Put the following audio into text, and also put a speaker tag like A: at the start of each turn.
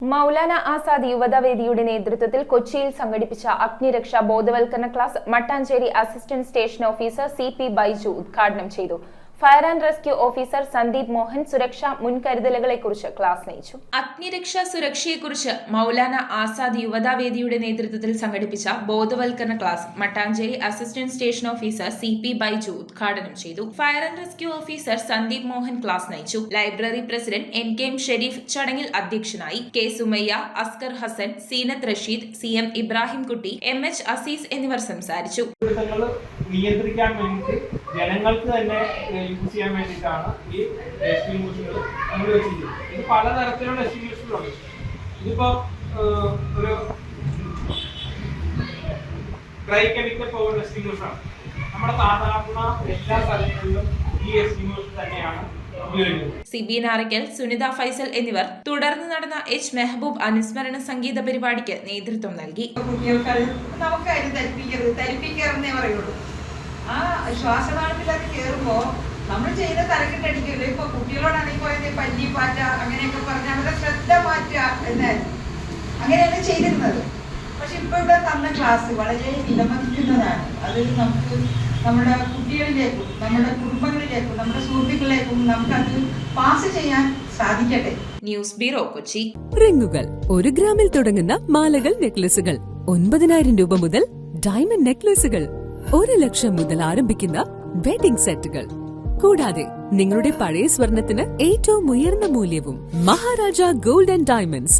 A: മൗലാന ആസാദ് യുവതവേദിയുടെ നേതൃത്വത്തിൽ കൊച്ചിയിൽ സംഘടിപ്പിച്ച അഗ്നിരക്ഷാ ബോധവൽക്കരണ class Mattancherry assistant station officer CP Baiju ഉദ്ഘാടനം ചെയ്തു. Fire and rescue officer Sandeep Mohan സുരക്ഷാ മുൻകരുതലുകളെക്കുറിച്ച് ക്ലാസ് നയിച്ചു.
B: അഗ്നിരക്ഷാ സുരക്ഷയെക്കുറിച്ച് മൗലാന ആസാദ് യുവതവേദിയുടെ നേതൃത്വത്തിൽ സംഘടിപ്പിച്ച ബോധവൽക്കരണ class Mattancherry assistant station officer CP Baiju ഉദ്ഘാടനം ചെയ്തു. Fire and rescue officer Sandeep Mohan class നയിച്ചു. ലൈബ്രറി പ്രസിഡന്റ് NKM ഷെരീഫ് ചടങ്ങിൽ അധ്യക്ഷനായി. K Sumayya, Askar Hasan, Zeenath Rasheed, CM Ibrahim Kutty, MH Azeez എന്നിവർ സംസാരിച്ചു.
C: നിയന്ത്രിക്കാൻ വേണ്ടി ജനങ്ങൾക്ക് തന്നെ യൂസ് ചെയ്യാൻ വേണ്ടിയിട്ടാണ് ഈ എക്സ്റ്റിങ്വിഷറുകൾ നമ്മൾ വെച്ചിരിക്കുന്നത്. ഇത് പലതരത്തിലുള്ള എക്സ്റ്റിങ്വിഷറുകളുണ്ട്. ഇതിപ്പോൾ ഒരു ഡ്രൈ കെമിക്കൽ പവർ എക്സ്റ്റിങ്വിഷറാണ്. നമ്മുടെ സാധാരണ എല്ലാ സ്ഥലങ്ങളിലും ഈ എക്സ്റ്റിങ്വിഷർ തന്നെയാണ് ഉപയോഗിക്കുന്നത്.
B: സിബി നാറയ്ക്കൽ, സുനിത ഫൈസൽ എന്നിവർ തുടർന്ന് നടന്ന H മെഹബൂബ് അനുസ്മരണ സംഗീത പരിപാടിക്ക് നേതൃത്വം നൽകി.
D: ആ ശ്വാസനാളത്തിലൊക്കെ കയറുമ്പോൾ നമ്മൾ ചെയ്യുന്ന തലക്കെട്ടടിക്കില്ല. ഇപ്പൊ കുട്ടികളോടാണെങ്കിൽ പോയത് പല്ലി പാറ്റ അങ്ങനെയൊക്കെ പറഞ്ഞ് അവരുടെ ശ്രദ്ധ മാറ്റുക എന്നായിരുന്നു, അങ്ങനെയാണ് ചെയ്തിരുന്നത്. പക്ഷെ ഇപ്പൊ ഇവിടെ തന്ന ക്ലാസ് വളരെ വിലമതിക്കുന്നതാണ്. അത് നമുക്ക് നമ്മുടെ കുട്ടികളിലേക്കും നമ്മുടെ കുടുംബങ്ങളിലേക്കും നമ്മുടെ സുഹൃത്തുക്കളിലേക്കും നമുക്കത് പാസ് ചെയ്യാൻ സാധിക്കട്ടെ.
B: News bureau, Kochi.
E: റിങ്ങുകൾ 1 ഗ്രാമിൽ തുടങ്ങുന്ന മാലകൾ, നെക്ലസുകൾ 9,000 രൂപ മുതൽ ഡയമണ്ട് നെക്ലസുകൾ 1 ലക്ഷം മുതൽ ആരംഭിക്കുന്ന വെഡിംഗ് സെറ്റുകൾ, കൂടാതെ നിങ്ങളുടെ പഴയ സ്വർണത്തിന് ഏറ്റവും ഉയർന്ന മൂല്യവും. Maharaja gold and diamonds